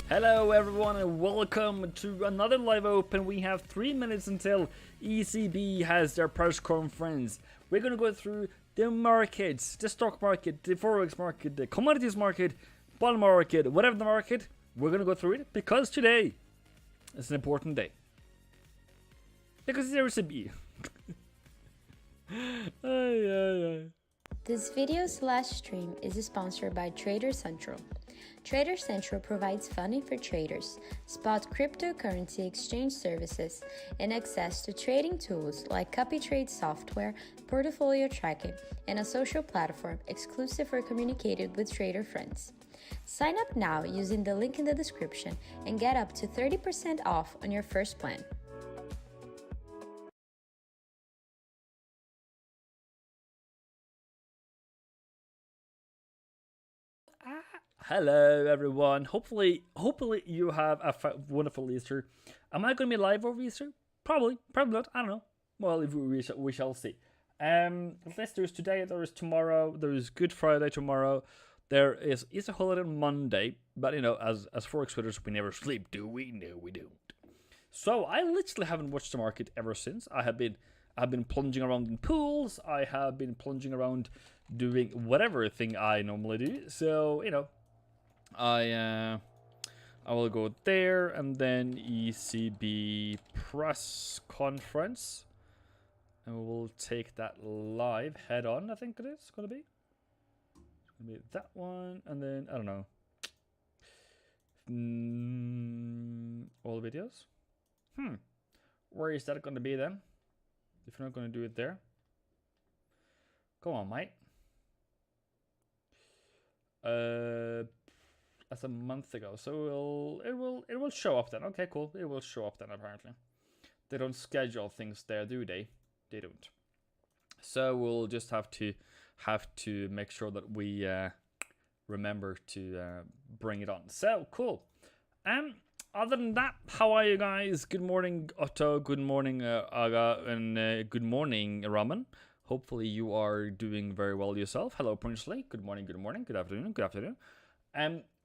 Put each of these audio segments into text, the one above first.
Hello everyone and welcome to another live open. We have 3 minutes until ECB has their press conference. We're going to go through the markets, the stock market, the forex market, the commodities market, bond market, whatever the market. We're going to go through it because today is an important day. Because there is a B. This video/stream is sponsored by Trader Central. Trader Central provides funding for traders, spot cryptocurrency exchange services, and access to trading tools like copy trade software, portfolio tracking, and a social platform exclusive for communicated with trader friends. Sign up now using the link in the description and get up to 30% off on your first plan. Hello everyone. Hopefully you have a wonderful Easter. Am I going to be live over Easter? Probably not. I don't know. Well, if we shall see. There's today, there is tomorrow, there is Good Friday tomorrow. There is Easter holiday on Monday, but you know, as forex traders, we never sleep, do we? No, we don't. So I literally haven't watched the market ever since. I've been plunging around in pools. I have been plunging around doing whatever thing I normally do. So you know, I will go there and then ECB press conference, and we'll take that live head on. I think it is gonna be. It's gonna be that one, and then I don't know. All the videos. Where is that gonna be then? If you're not gonna do it there, come on, mate. That's a month ago, so it will show up then. Okay, cool. It will show up then. Apparently, they don't schedule things there, do they? They don't. So we'll just have to make sure that we remember to bring it on. So cool. Other than that, how are you guys? Good morning, Otto. Good morning, Aga, and good morning, Raman. Hopefully you are doing very well yourself. Hello, Princely. Good morning, good morning, good afternoon, good afternoon.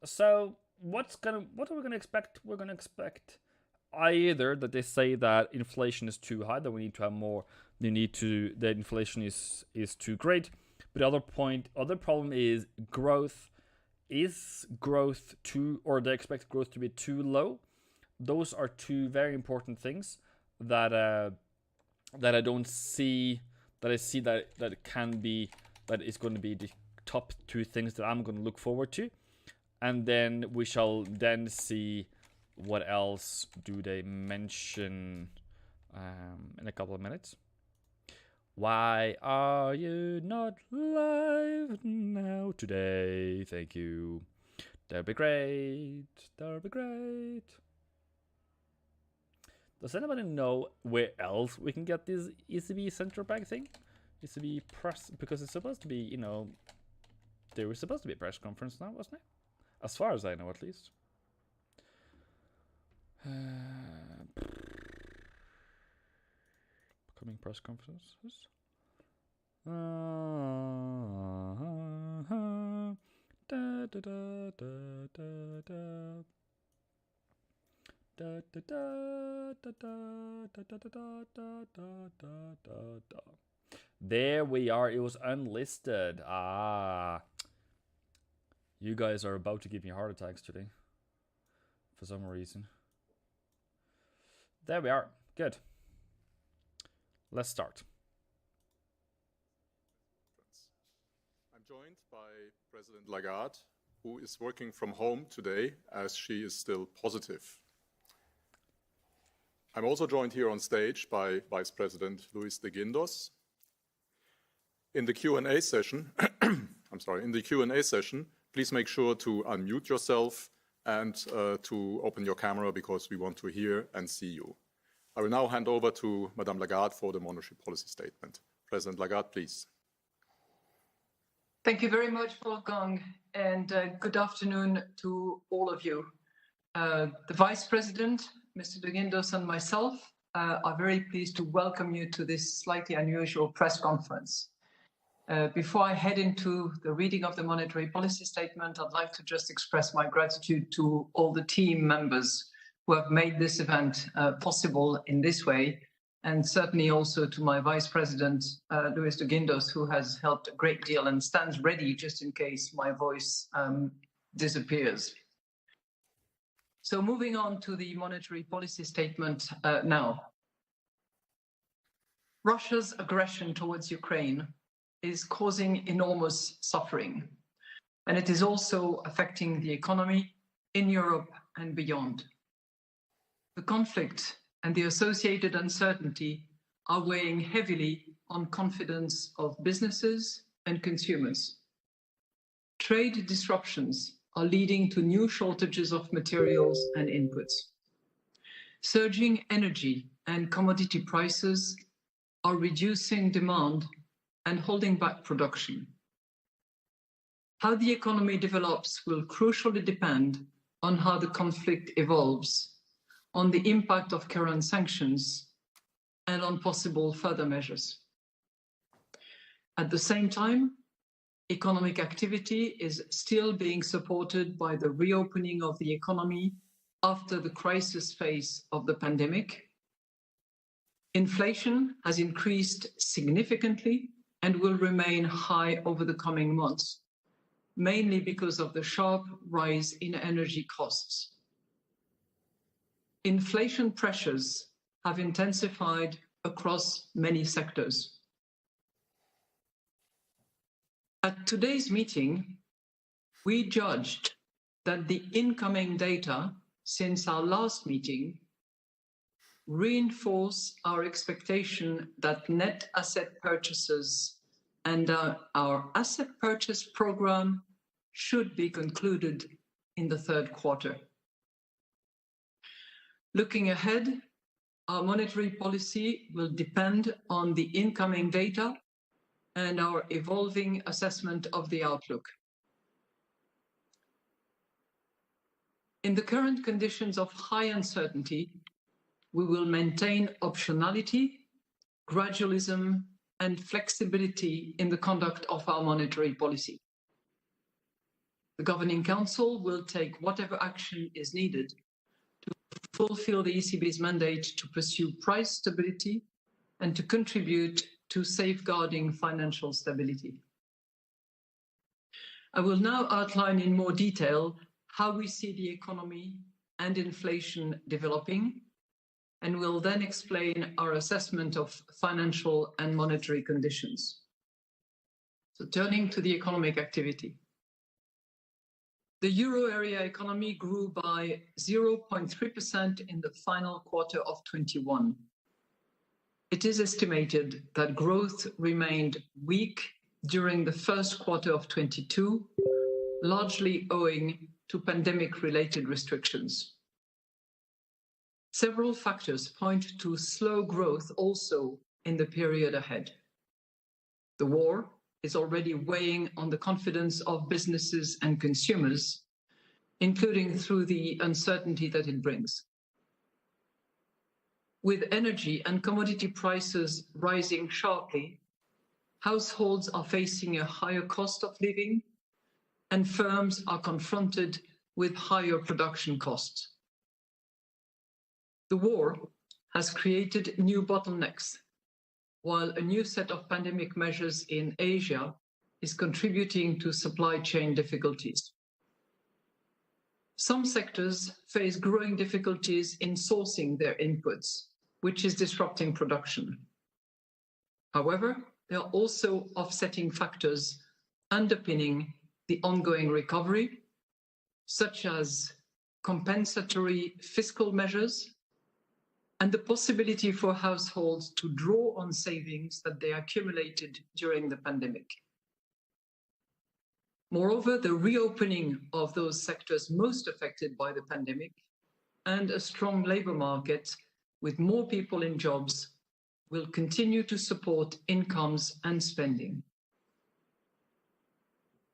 So what are we gonna expect? We're gonna expect either that they say that inflation is too high, that we need to have more. The inflation is too great. But the other problem is growth. Is growth too, or they expect growth to be too low? Those are two very important things that I don't see. That I see that is going to be the top two things that I'm going to look forward to, and then we shall then see what else do they mention in a couple of minutes. Why are you not live now today? Thank you. That'll be great. That'll be great. Does anybody know where else we can get this ECB central bank thing? ECB press, because it's supposed to be, you know, there was supposed to be a press conference now, wasn't it? As far as I know, at least. Coming press conferences. There we are. It was unlisted. You guys are about to give me heart attacks today for some reason. There we are. Good. Let's start. I'm joined by President Lagarde, who is working from home today as she is still positive. I'm also joined here on stage by Vice President Luis de Guindos. In the Q&A session, please make sure to unmute yourself and to open your camera because we want to hear and see you. I will now hand over to Madame Lagarde for the monetary policy statement. President Lagarde, please. Thank you very much, Wolfgang, and good afternoon to all of you. The Vice President, Mr. de Guindos, and myself are very pleased to welcome you to this slightly unusual press conference. Before I head into the reading of the monetary policy statement, I'd like to just express my gratitude to all the team members who have made this event possible in this way, and certainly also to my Vice President, Luis de Guindos, who has helped a great deal and stands ready just in case my voice disappears. So moving on to the monetary policy statement now. Russia's aggression towards Ukraine is causing enormous suffering, and it is also affecting the economy in Europe and beyond. The conflict and the associated uncertainty are weighing heavily on confidence of businesses and consumers. Trade disruptions are leading to new shortages of materials and inputs. Surging energy and commodity prices are reducing demand and holding back production. How the economy develops will crucially depend on how the conflict evolves, on the impact of current sanctions, and on possible further measures. At the same time, economic activity is still being supported by the reopening of the economy after the crisis phase of the pandemic. Inflation has increased significantly and will remain high over the coming months, mainly because of the sharp rise in energy costs. Inflation pressures have intensified across many sectors. At today's meeting, we judged that the incoming data since our last meeting reinforce our expectation that net asset purchases and our asset purchase program should be concluded in the third quarter. Looking ahead, our monetary policy will depend on the incoming data and our evolving assessment of the outlook. In the current conditions of high uncertainty, we will maintain optionality, gradualism, and flexibility in the conduct of our monetary policy. The Governing Council will take whatever action is needed to fulfill the ECB's mandate to pursue price stability and to contribute to safeguarding financial stability. I will now outline in more detail how we see the economy and inflation developing, and will then explain our assessment of financial and monetary conditions. So turning to the economic activity. The euro area economy grew by 0.3% in the final quarter of 21. It is estimated that growth remained weak during the first quarter of 22, largely owing to pandemic-related restrictions. Several factors point to slow growth also in the period ahead. The war is already weighing on the confidence of businesses and consumers, including through the uncertainty that it brings. With energy and commodity prices rising sharply, households are facing a higher cost of living, and firms are confronted with higher production costs. The war has created new bottlenecks, while a new set of pandemic measures in Asia is contributing to supply chain difficulties. Some sectors face growing difficulties in sourcing their inputs, which is disrupting production. However, there are also offsetting factors underpinning the ongoing recovery, such as compensatory fiscal measures and the possibility for households to draw on savings that they accumulated during the pandemic. Moreover, the reopening of those sectors most affected by the pandemic and a strong labor market with more people in jobs will continue to support incomes and spending.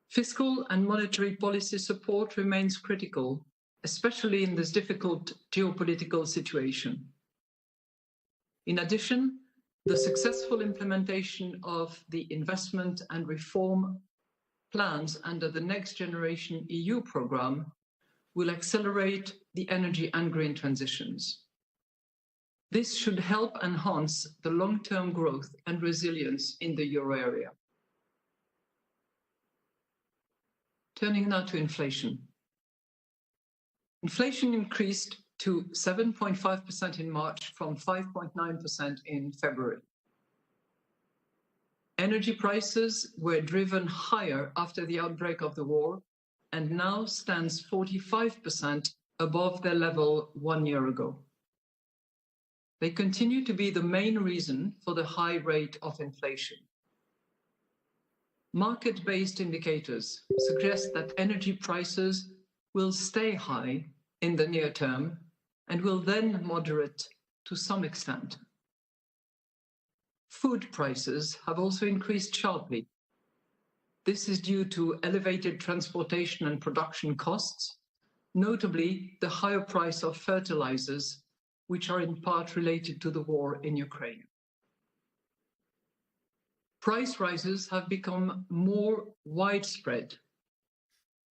Fiscal and monetary policy support remains critical, especially in this difficult geopolitical situation. In addition, The successful implementation of the investment and reform plans under the Next Generation EU programme will accelerate the energy and green transitions. This should help enhance the long-term growth and resilience in the euro area. Turning now to inflation. Inflation increased to 7.5% in March from 5.9% in February. Energy prices were driven higher after the outbreak of the war and now stands 45% above their level 1 year ago. They continue to be the main reason for the high rate of inflation. Market-based indicators suggest that energy prices will stay high in the near term and will then moderate to some extent. Food prices have also increased sharply. This is due to elevated transportation and production costs, notably the higher price of fertilizers, which are in part related to the war in Ukraine. Price rises have become more widespread.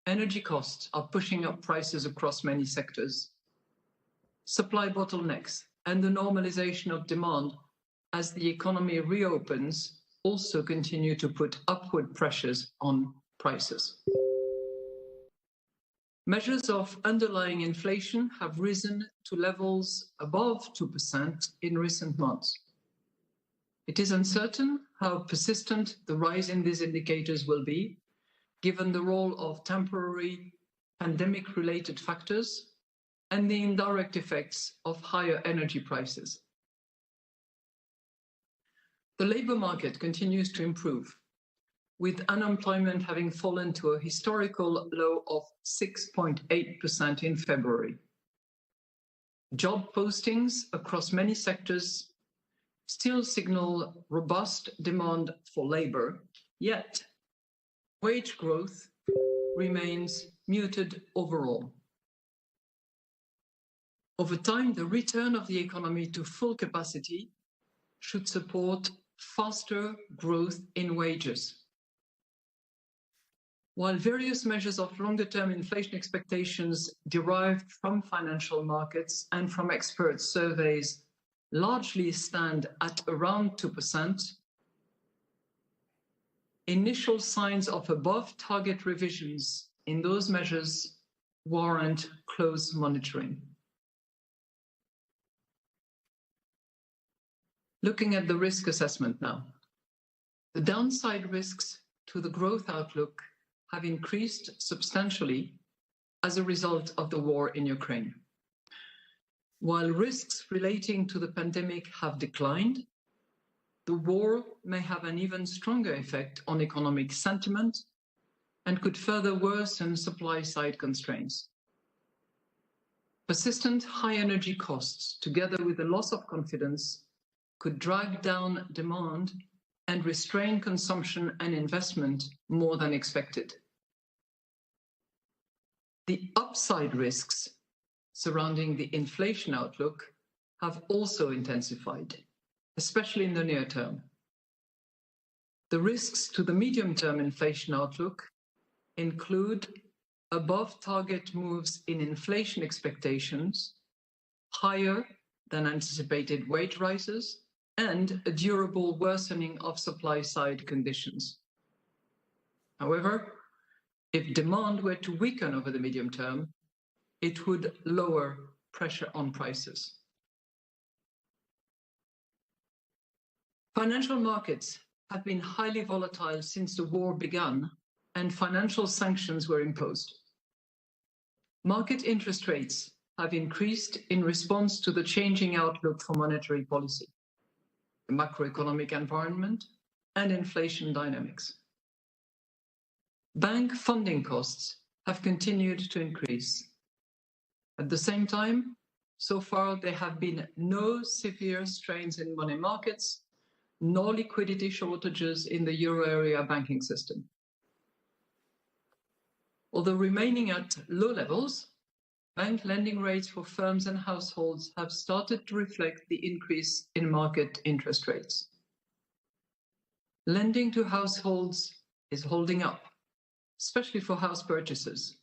Energy costs are pushing up prices across many sectors. Supply bottlenecks and the normalization of demand as the economy reopens also continue to put upward pressures on prices. Measures of underlying inflation have risen to levels above 2% in recent months. It is uncertain how persistent the rise in these indicators will be, given the role of temporary pandemic-related factors and the indirect effects of higher energy prices. The labour market continues to improve, with unemployment having fallen to a historical low of 6.8% in February. Job postings across many sectors still signal robust demand for labour, yet wage growth remains muted overall. Over time, the return of the economy to full capacity should support faster growth in wages. While various measures of longer-term inflation expectations derived from financial markets and from expert surveys largely stand at around 2%, initial signs of above-target revisions in those measures warrant close monitoring. Looking at the risk assessment now. The downside risks to the growth outlook have increased substantially as a result of the war in Ukraine. While risks relating to the pandemic have declined, the war may have an even stronger effect on economic sentiment and could further worsen supply-side constraints. Persistent high energy costs, together with the loss of confidence, could drag down demand and restrain consumption and investment more than expected. The upside risks surrounding the inflation outlook have also intensified, especially in the near term. The risks to the medium-term inflation outlook include above-target moves in inflation expectations, higher than anticipated wage rises, and a durable worsening of supply-side conditions. However, if demand were to weaken over the medium term, it would lower pressure on prices. Financial markets have been highly volatile since the war began and financial sanctions were imposed. Market interest rates have increased in response to the changing outlook for monetary policy, the macroeconomic environment, and inflation dynamics. Bank funding costs have continued to increase. At the same time, so far there have been no severe strains in money markets, nor liquidity shortages in the euro area banking system. Although remaining at low levels, bank lending rates for firms and households have started to reflect the increase in market interest rates. Lending to households is holding up, especially for house purchases.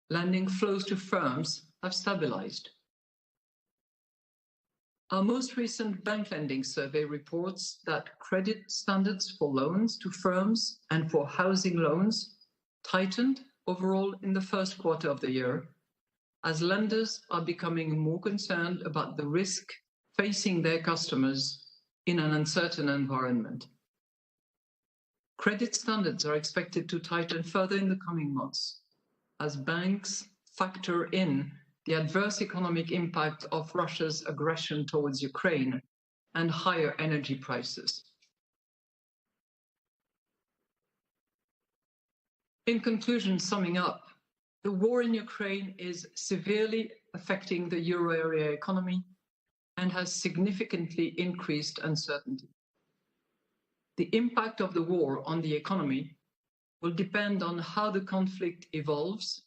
Lending flows to firms have stabilized. Our most recent bank lending survey reports that credit standards for loans to firms and for housing loans tightened overall in the first quarter of the year, as lenders are becoming more concerned about the risk facing their customers in an uncertain environment. Credit standards are expected to tighten further in the coming months, as banks factor in the adverse economic impact of Russia's aggression towards Ukraine and higher energy prices. In conclusion, summing up, the war in Ukraine is severely affecting the euro area economy and has significantly increased uncertainty. The impact of the war on the economy will depend on how the conflict evolves,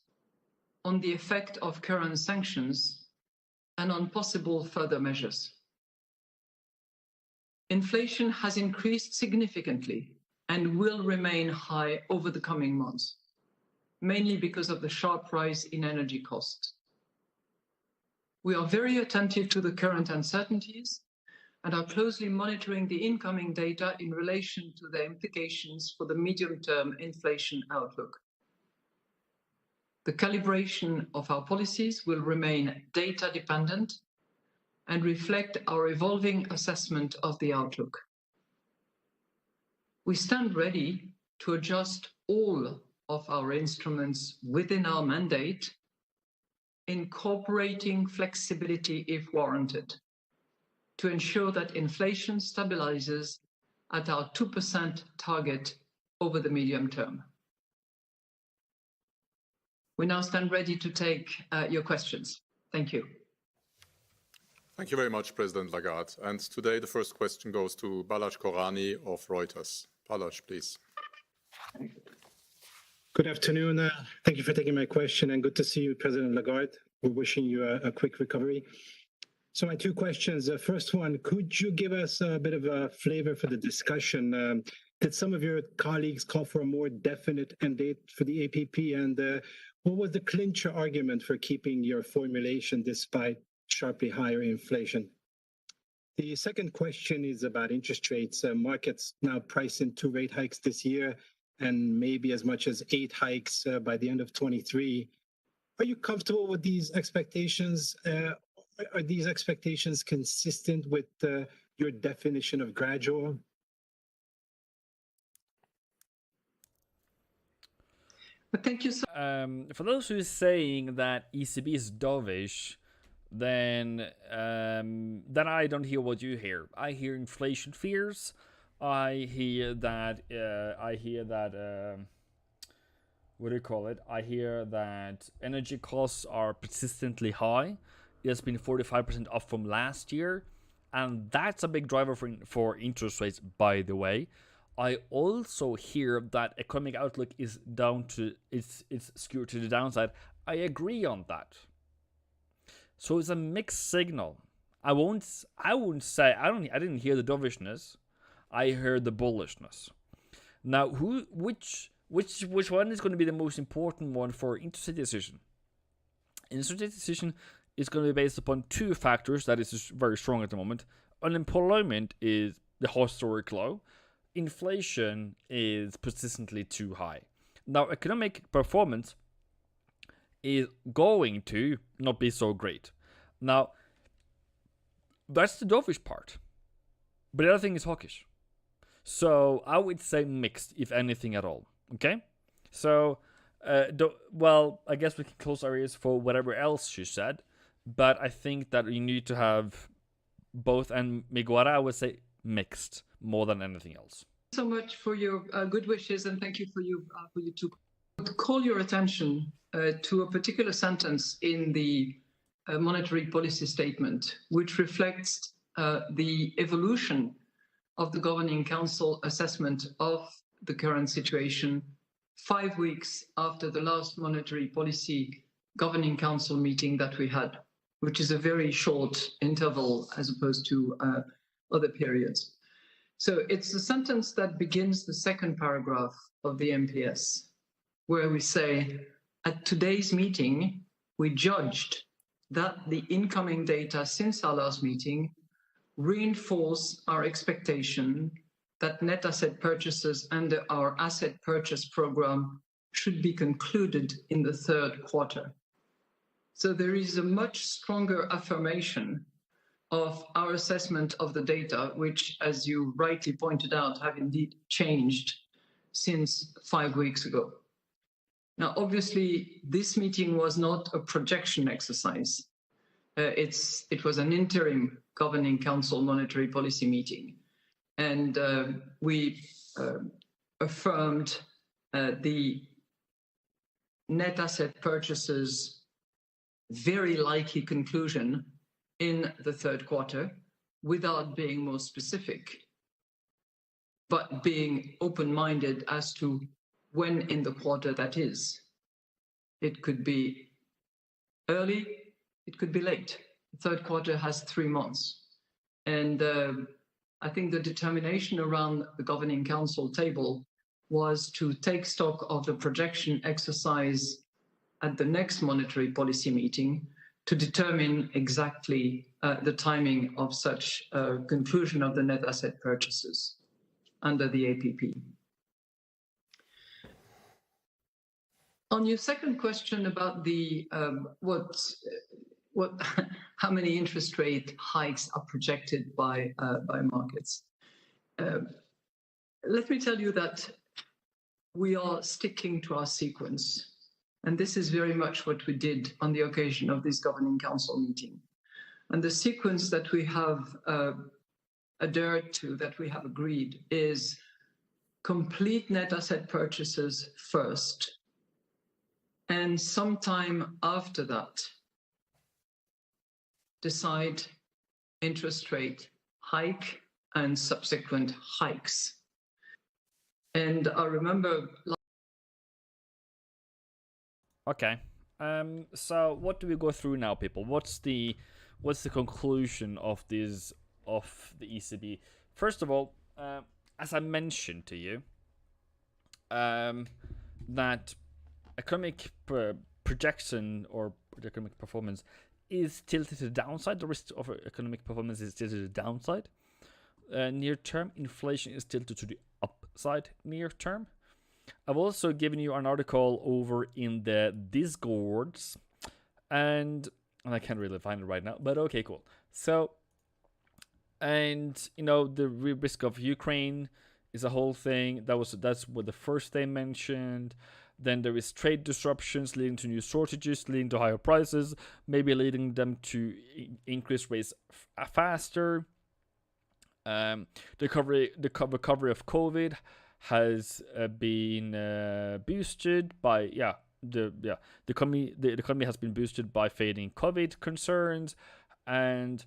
on the effect of current sanctions, and on possible further measures. Inflation has increased significantly and will remain high over the coming months, mainly because of the sharp rise in energy costs. We are very attentive to the current uncertainties and are closely monitoring the incoming data in relation to their implications for the medium-term inflation outlook. The calibration of our policies will remain data-dependent and reflect our evolving assessment of the outlook. We stand ready to adjust all of our instruments within our mandate, incorporating flexibility if warranted, to ensure that inflation stabilizes at our 2% target over the medium term. We now stand ready to take your questions. Thank you. Thank you very much, President Lagarde. And today the first question goes to Balazs Korani of Reuters. Balazs, please. Good afternoon. Thank you for taking my question, and good to see you, President Lagarde. We're wishing you a quick recovery. So my two questions. First one, could you give us a bit of a flavor for the discussion? Did some of your colleagues call for a more definite end date for the APP? And what was the clincher argument for keeping your formulation despite sharply higher inflation? The second question is about interest rates. Markets now price in 2 rate hikes this year and maybe as much as 8 hikes by the end of 23. Are you comfortable with these expectations? Are these expectations consistent with your definition of gradual? But thank you so For those who are saying that ECB is dovish, then I don't hear what you hear. I hear inflation fears. I hear that. What do you call it? I hear that energy costs are persistently high. It's been 45% up from last year, and that's a big driver for interest rates, by the way. I also hear that economic outlook is down to it's skewed to the downside. I agree on that. So it's a mixed signal. I wouldn't say I didn't hear the dovishness. I heard the bullishness. Now, which one is going to be the most important one for interest rate decision? Interest rate decision is going to be based upon 2 factors that is very strong at the moment. Unemployment is the historic low. Inflation is persistently too high. Now, economic performance is going to not be so great. Now, that's the dovish part. But the other thing is hawkish. So I would say mixed, if anything at all. Okay? So, I guess we can close our ears for whatever else she said. But I think that you need to have both, and Miguara, I would say mixed more than anything else. so much for your good wishes, and thank you for you to call your attention to a particular sentence in the monetary policy statement, which reflects the evolution of the Governing Council assessment of the current situation 5 weeks after the last monetary policy Governing Council meeting that we had, which is a very short interval as opposed to other periods. So it's the sentence that begins the second paragraph of the MPS, where we say, at today's meeting, we judged that the incoming data since our last meeting reinforce our expectation that net asset purchases under our asset purchase program should be concluded in the third quarter. So there is a much stronger affirmation of our assessment of the data, which, as you rightly pointed out, have indeed changed since 5 weeks ago. Now, obviously, this meeting was not a projection exercise. It was an interim Governing Council monetary policy meeting. And we affirmed the net asset purchases very likely conclusion in the third quarter without being more specific, but being open-minded as to when in the quarter that is. It could be early, it could be late. The third quarter has 3 months. And I think the determination around the Governing Council table was to take stock of the projection exercise at the next monetary policy meeting to determine exactly the timing of such conclusion of the net asset purchases under the APP. On your second question about the how many interest rate hikes are projected by markets, let me tell you that we are sticking to our sequence. And this is very much what we did on the occasion of this Governing Council meeting. And the sequence that we have adhered to, that we have agreed, is complete net asset purchases first. And sometime after that, decide interest rate hike and subsequent hikes. And I remember... Okay. So what do we go through now, people? What's the conclusion of the ECB? First of all, as I mentioned to you, that economic projection or economic performance is tilted to the downside. The risk of economic performance is tilted to the downside. Near term, inflation is tilted to the upside near term. I've also given you an article over in the Discords, and I can't really find it right now, but okay, cool. So, and you know, the risk of Ukraine is a whole thing. That's what the first they mentioned. Then there is trade disruptions leading to new shortages, leading to higher prices, maybe leading them to increase rates faster. The recovery of COVID has been boosted by the economy has been boosted by fading COVID concerns, and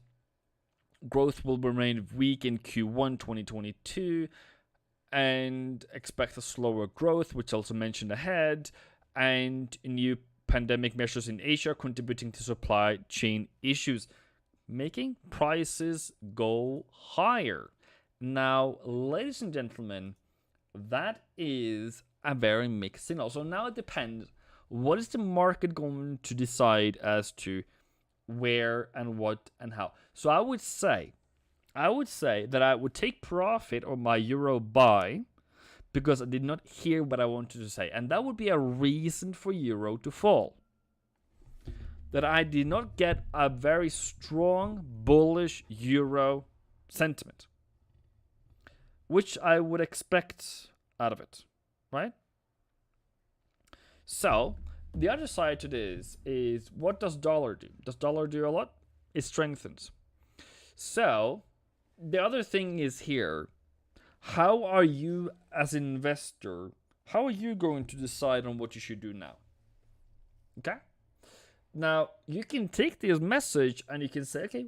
growth will remain weak in Q1 2022, and expect a slower growth, which also mentioned ahead, and new pandemic measures in Asia contributing to supply chain issues, making prices go higher. Now, ladies and gentlemen, that is a very mixed signal. So now it depends, what is the market going to decide as to where and what and how? So I would say that I would take profit on my euro buy because I did not hear what I wanted to say. And that would be a reason for euro to fall. That I did not get a very strong bullish euro sentiment, which I would expect out of it, right? So the other side to this is, what does dollar do? Does dollar do a lot? It strengthens. So the other thing is here, how are you as an investor, how are you going to decide on what you should do now? Okay? Now, you can take this message and you can say, okay,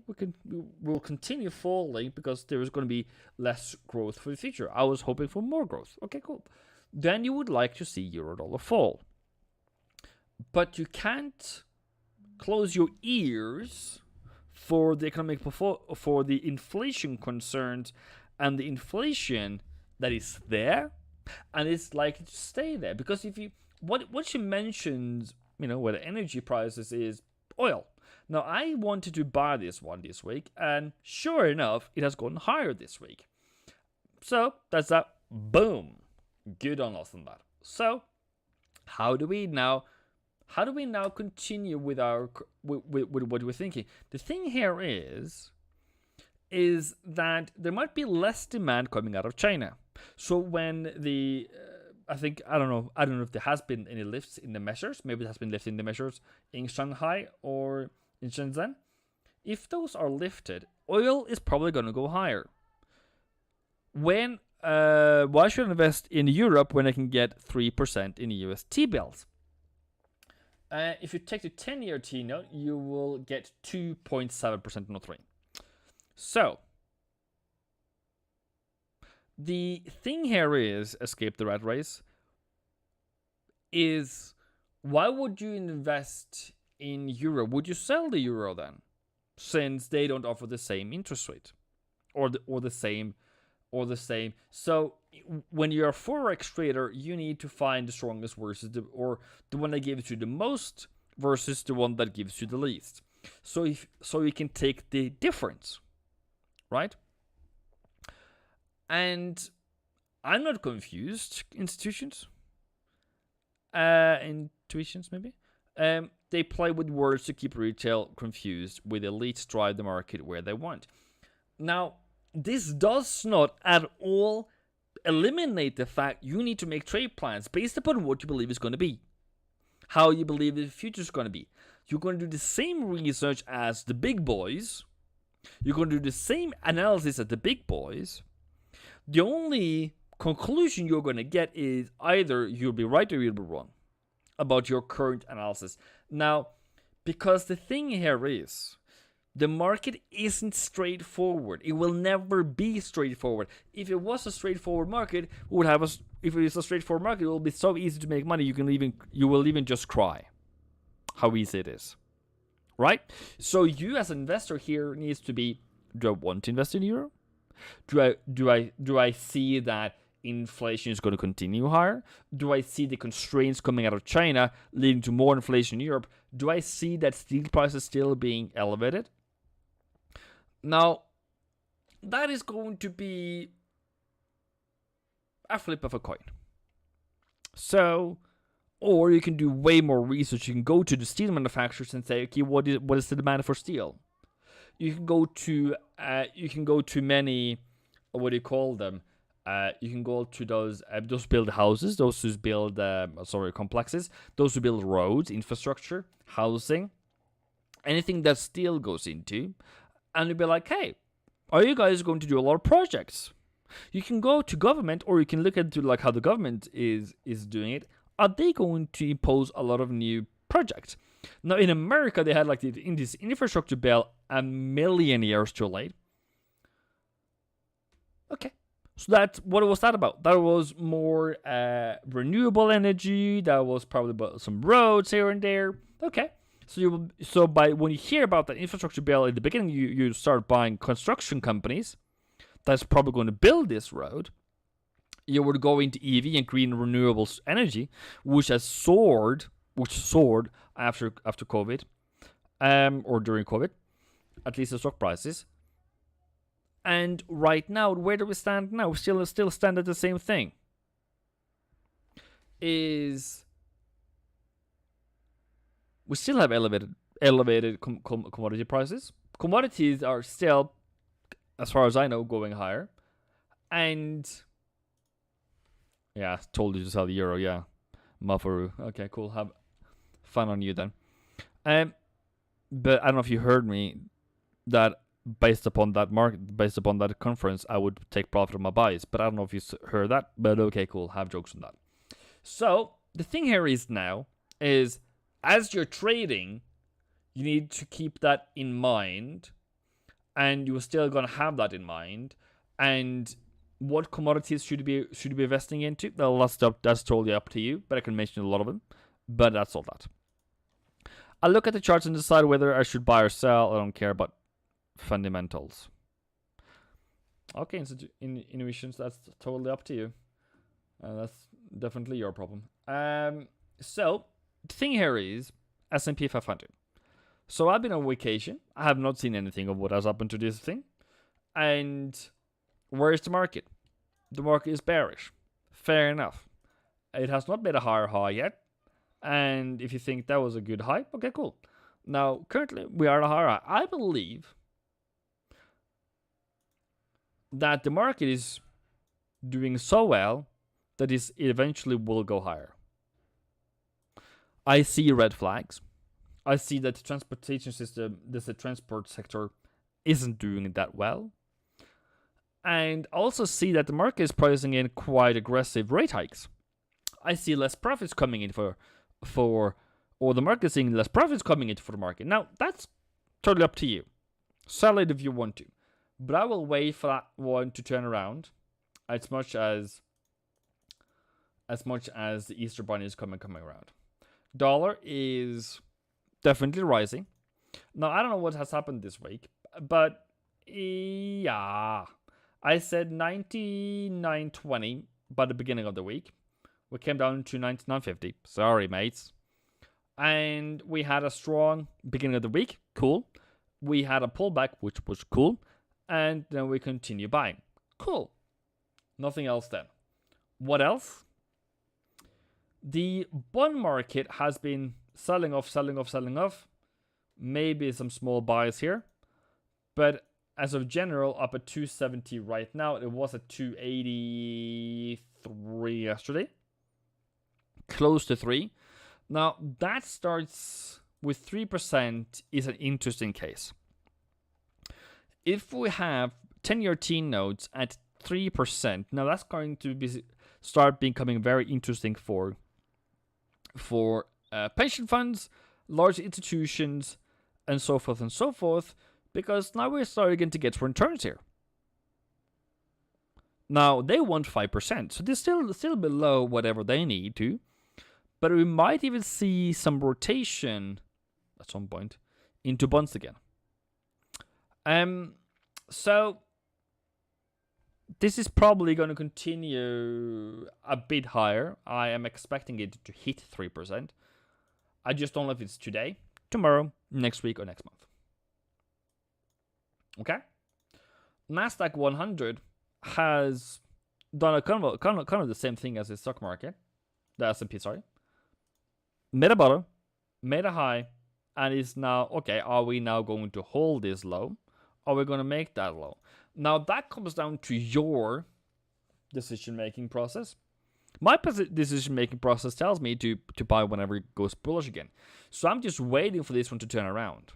we'll continue falling because there is going to be less growth for the future. I was hoping for more growth. Okay, cool. Then you would like to see euro dollar fall. But you can't close your ears for the for the inflation concerns and the inflation that is there, and it's likely to stay there. Because if you what she mentions, where the energy prices is oil. Now I wanted to buy this one this week, and sure enough, it has gone higher this week. So that's that. Boom, good on us on that. So how do we now continue with our with what we're thinking? The thing here is that there might be less demand coming out of China. So when the I don't know if there has been any lifts in the measures. Maybe it has been lifted in the measures in Shanghai or in Shenzhen. If those are lifted, oil is probably going to go higher. Why should I invest in Europe when I can get 3% in US T-bills? If you take the 10-year T-note, you will get 2.7%, not 3. So, the thing here is, escape the rat race, is why would you invest in euro? Would you sell the euro then? Since they don't offer the same interest rate or the same. So when you're a forex trader, you need to find the strongest versus the one that gives you the most versus the one that gives you the least. So you can take the difference, right? And I'm not confused. Intuitions maybe. They play with words to keep retail confused, with elites drive the market where they want. Now, this does not at all eliminate the fact you need to make trade plans based upon what you believe is going to be, how you believe the future is going to be. You're going to do the same research as the big boys. You're going to do the same analysis as the big boys. The only conclusion you're going to get is either you'll be right or you'll be wrong about your current analysis. Now, because the thing here is, the market isn't straightforward. It will never be straightforward. If it was a straightforward market, if it is a straightforward market, it will be so easy to make money. You will even just cry how easy it is, right? So you as an investor here needs to be: do I want to invest in euro? Do I see that inflation is going to continue higher? Do I see the constraints coming out of China leading to more inflation in Europe? Do I see that steel prices still being elevated? Now, that is going to be a flip of a coin. So, or you can do way more research. You can go to the steel manufacturers and say, okay, what is the demand for steel? You can go to many, what do you call them? You can go to those build houses, those who build complexes, those who build roads, infrastructure, housing, anything that steel goes into. And you'd be like, hey, are you guys going to do a lot of projects? You can go to government, or you can look into like how the government is doing it. Are they going to impose a lot of new projects? Now in America, they had in this infrastructure bill a million years too late. Okay, so what was that about? That was more renewable energy. That was probably about some roads here and there. Okay. So when you hear about the infrastructure bill in the beginning, you start buying construction companies that's probably going to build this road. You would go into EV and green renewables energy, which soared after COVID, or during COVID, at least the stock prices. And right now, where do we stand now? We still stand at the same thing. We still have elevated commodity prices. Commodities are still, as far as I know, going higher. And yeah, told you to sell the euro. Yeah, Mafaru. Okay, cool. Have fun on you then. But I don't know if you heard me that based upon that conference, I would take profit on my buys. But I don't know if you heard that. But okay, cool. Have jokes on that. So the thing here is now is, as you're trading, you need to keep that in mind, and you're still gonna have that in mind. And what commodities should you be investing into? Well, that's totally up to you, but I can mention a lot of them. But that's all that. I look at the charts and decide whether I should buy or sell. I don't care about fundamentals. Okay, intuitions, that's totally up to you. That's definitely your problem. So, the thing here is S&P 500. So I've been on vacation. I have not seen anything of what has happened to this thing. And where is the market? The market is bearish. Fair enough. It has not made a higher high yet. And if you think that was a good high, okay, cool. Now, currently, we are at a higher high. I believe that the market is doing so well that it eventually will go higher. I see red flags. I see that the transportation system, the transport sector, isn't doing that well. And I also see that the market is pricing in quite aggressive rate hikes. I see less profits coming in or the market seeing less profits coming into for the market. Now, that's totally up to you. Sell it if you want to. But I will wait for that one to turn around as much as the Easter Bunny is coming around. Dollar is definitely rising. Now, I don't know what has happened this week, but yeah. I said 99.20 by the beginning of the week. We came down to 99.50. Sorry, mates. And we had a strong beginning of the week. Cool. We had a pullback, which was cool. And then we continue buying. Cool. Nothing else then. What else? The bond market has been selling off. Maybe some small buys here. But as of general, up at 270 right now. It was at 283 yesterday. Close to 3. Now, that starts with 3% is an interesting case. If we have 10-year T-notes at 3%, now that's going to start becoming very interesting for pension funds, large institutions, and so forth, because now we're starting to get returns here. Now, they want 5%, so they're still below whatever they need to, but we might even see some rotation at some point into bonds again. So this is probably going to continue a bit higher. I am expecting it to hit 3%. I just don't know if it's today, tomorrow, next week, or next month. Okay? Nasdaq 100 has done a kind of the same thing as the stock market, the S&P, sorry. Made a bottom, made a high, and is now, okay, are we now going to hold this low? Are we going to make that low? Now, that comes down to your decision-making process. My decision-making process tells me to buy whenever it goes bullish again. So I'm just waiting for this one to turn around.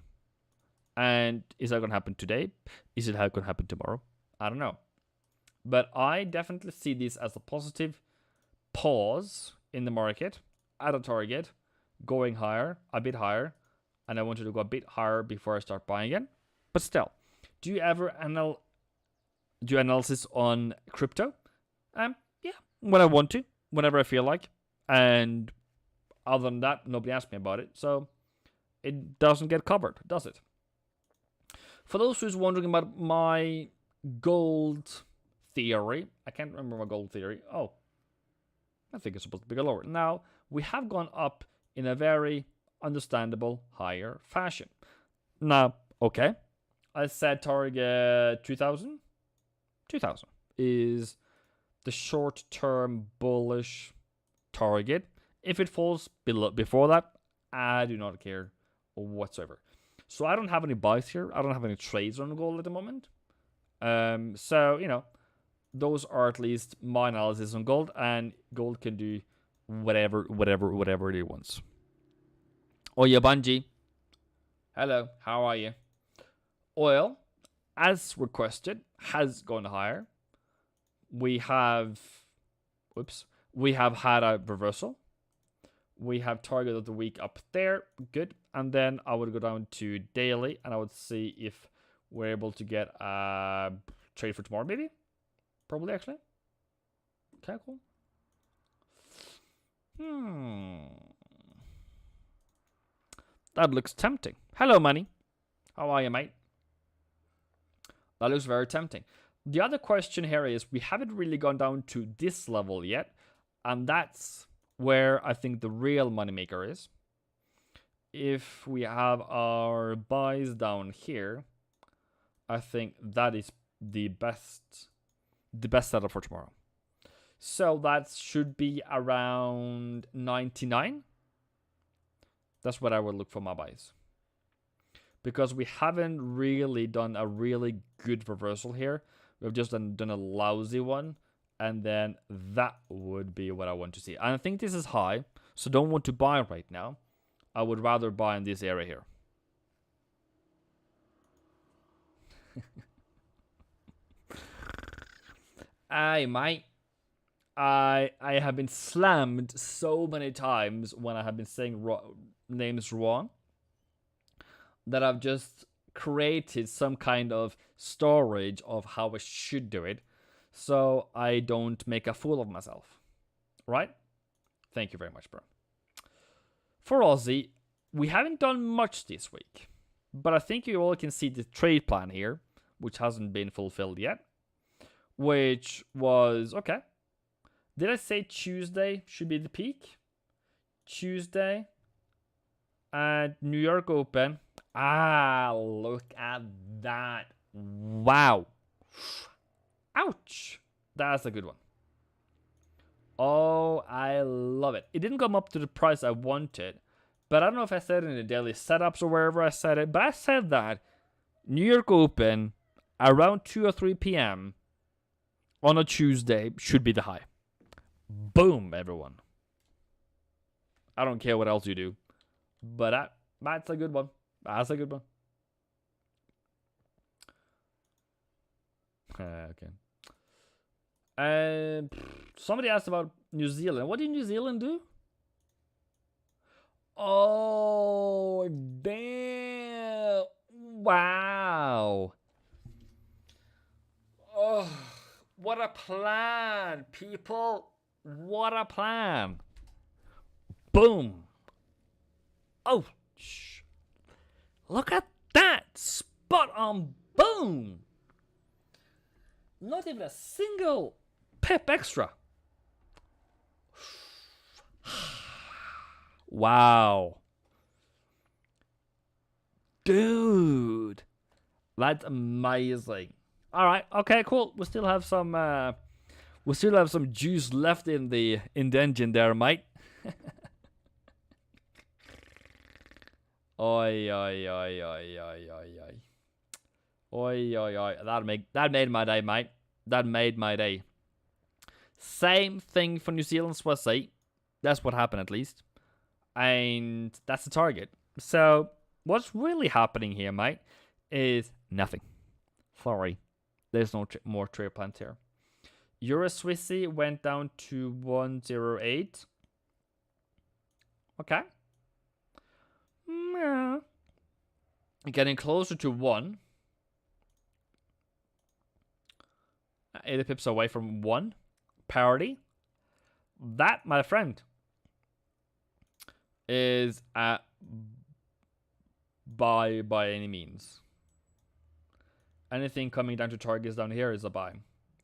And is that going to happen today? Is it going to happen tomorrow? I don't know. But I definitely see this as a positive pause in the market at a target, going higher, a bit higher, and I wanted to go a bit higher before I start buying again. But still, do you ever do analysis on crypto? Yeah, when I want to, whenever I feel like, and other than that, nobody asked me about it, so it doesn't get covered, does it? For those who's wondering about my gold theory, I can't remember my gold theory. Oh, I think it's supposed to be lower. Now, we have gone up in a very understandable higher fashion. Now, okay, I said target 2000. 2000 is the short-term bullish target. If it falls before that, I do not care whatsoever. So I don't have any buys here. I don't have any trades on gold at the moment. So, you know, those are at least my analysis on gold, and gold can do whatever it wants. Oya Banji, hello, how are you? Oil, as requested, has gone higher. We have had a reversal. We have target of the week up there, good. And then I would go down to daily, and I would see if we're able to get a trade for tomorrow, maybe. Probably, actually. Okay, cool. That looks tempting. Hello, money. How are you, mate? That looks very tempting. The other question here is, we haven't really gone down to this level yet, and that's where I think the real moneymaker is. If we have our buys down here, I think that is the best setup for tomorrow. So that should be around 99. That's what I would look for my buys. Because we haven't really done a really good reversal here. We've just done a lousy one. And then that would be what I want to see. And I think this is high, so don't want to buy right now. I would rather buy in this area here. Aye, mate. I have been slammed so many times when I have been saying names wrong that I've just created some kind of storage of how I should do it, so I don't make a fool of myself. Right? Thank you very much, bro. For Aussie, we haven't done much this week, but I think you all can see the trade plan here, which hasn't been fulfilled yet, which was, okay. Did I say Tuesday should be the peak? Tuesday at New York Open. Ah, look at that. Wow. Ouch. That's a good one. Oh, I love it. It didn't come up to the price I wanted, but I don't know if I said it in the daily setups or wherever I said it, but I said that New York Open around 2 or 3 p.m. on a Tuesday should be the high. Boom, everyone. I don't care what else you do, but that's a good one. That's a good one. Okay. Somebody asked about New Zealand. What did New Zealand do? Oh, damn. Wow. Oh, what a plan, people. What a plan. Boom. Oh, look at that. Spot on. Boom. Not even a single pip extra. Wow. Dude. That's amazing. All right. Okay, cool. We still have some juice left in the engine there, mate. Oi, oi, oi, oi, oi, oi, oi. Oi, oi, oi. That made my day, mate. That made my day. Same thing for New Zealand Swazi. That's what happened, at least. And that's the target. So, what's really happening here, mate, is nothing. Sorry. There's no more trade plans here. Euro Swissy went down to 108. Okay. Yeah. Getting closer to 1. 80 pips away from 1. Parity. That, my friend, is a buy by any means. Anything coming down to targets down here is a buy.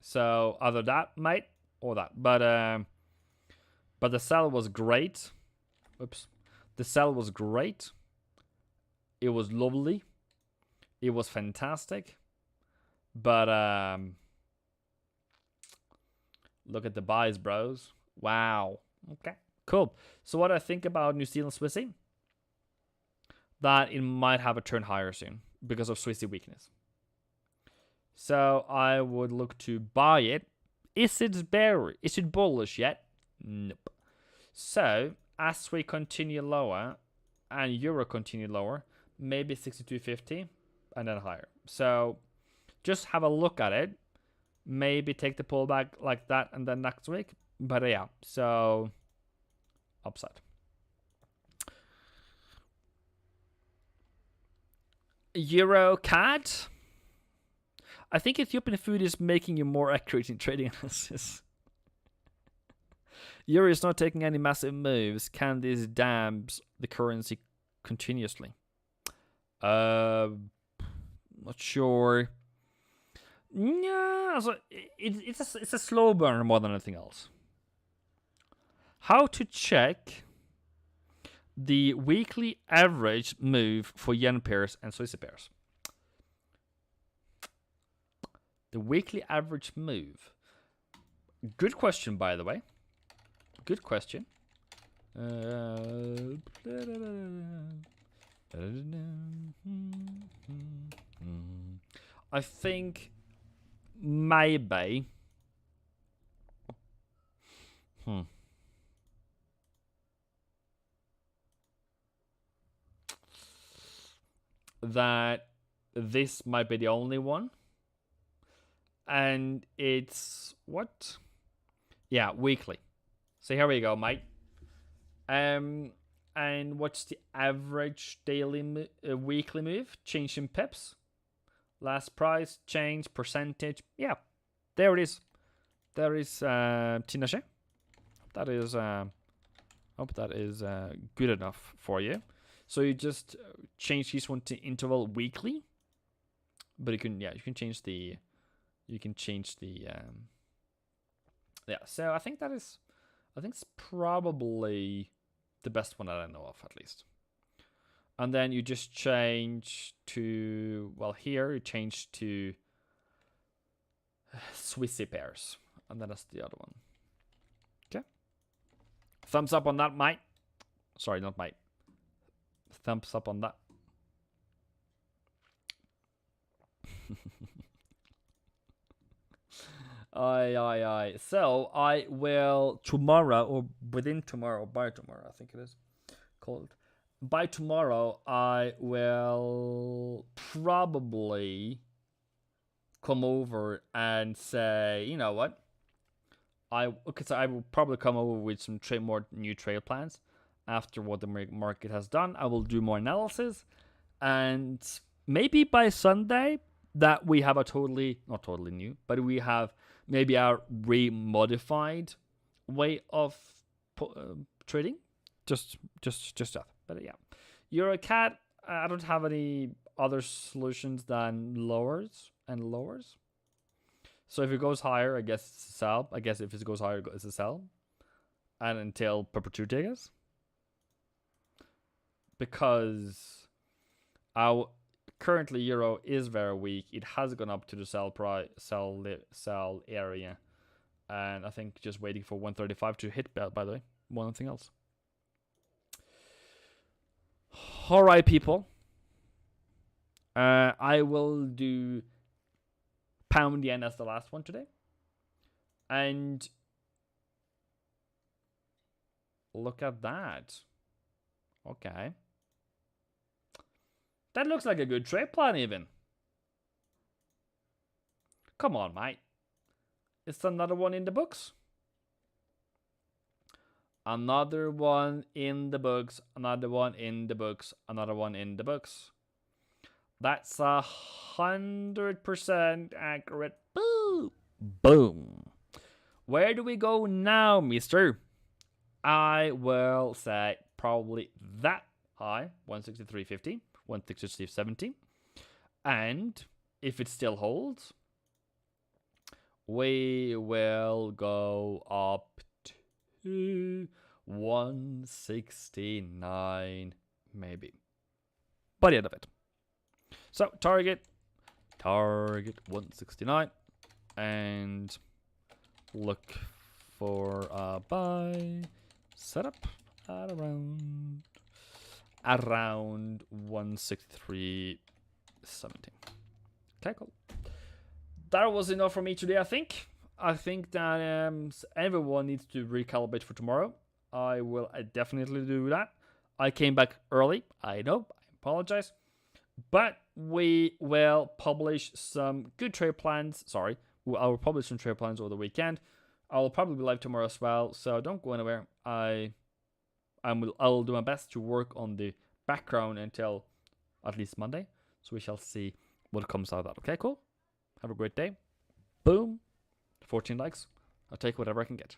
So either that, mate, or that. But the sell was great. Oops. The sell was great. It was lovely. It was fantastic. But look at the buys, bros. Wow. Okay. Cool. So what I think about New Zealand Swissy, that it might have a turn higher soon because of Swissy weakness. So I would look to buy it. Is it bearish? Is it bullish yet? Nope. So as we continue lower and Euro continue lower, maybe 62.50 and then higher. So just have a look at it. Maybe take the pullback like that and then next week. But yeah, so upside. Euro CAD. I think Ethiopian food is making you more accurate in trading analysis. Euro is not taking any massive moves. Can this damp the currency continuously. Not sure. Yeah, so it's a slow burner more than anything else. How to check the weekly average move for yen pairs and Swiss pairs. The weekly average move. Good question, by the way. Good question. I think maybe. That this might be the only one. And it's what? Yeah, weekly. So here we go, mate. And what's the average daily weekly move? Change in pips. Last price, change, percentage. Yeah, there it is. There is Tinashe. That is hope that is good enough for you. So you just change this one to interval weekly. But you can change the yeah, so I think it's probably the best one that I know of, at least. And then you just change to, well, here you change to Swissy pairs, and then that's the other one. Okay. Thumbs up on that, mate. Sorry, not mate. Thumbs up on that. Aye. So I will tomorrow, or within tomorrow, by tomorrow, I think it is called. By tomorrow, I will probably come over and say, you know what? So I will probably come over with some more new trade plans after what the market has done. I will do more analysis, and maybe by Sunday that we have not totally new, but we have maybe our remodified way of trading. Just that. But yeah, you're a cat. I don't have any other solutions than lowers. So if it goes higher, I guess it's a sell. I guess if it goes higher, it's a sell. And until perpetuity, I guess. Because our currently euro is very weak. It has gone up to the sell area. And I think just waiting for 135 to hit, by the way. One thing else. Alright, people. I will do pound yen as the last one today. And look at that. Okay. That looks like a good trade plan even. Come on, mate. It's another one in the books. Another one in the books. Another one in the books. Another one in the books. That's 100% accurate. Boom. Boom. Where do we go now, mister? I will say probably that high, 163.50, 163.70. And if it still holds, we will go up to 169, maybe. By the end of it. So target 169, and look for a buy setup at around 163.70. Okay, cool. That was enough for me today, I think. I think that everyone needs to recalibrate for tomorrow. I will definitely do that. I came back early. I know. I apologize. But we will publish some good trade plans. Sorry. I will publish some trade plans over the weekend. I will probably be live tomorrow as well. So don't go anywhere. I will do my best to work on the background until at least Monday. So we shall see what comes out of that. Okay, cool. Have a great day. Boom. 14 likes. I'll take whatever I can get.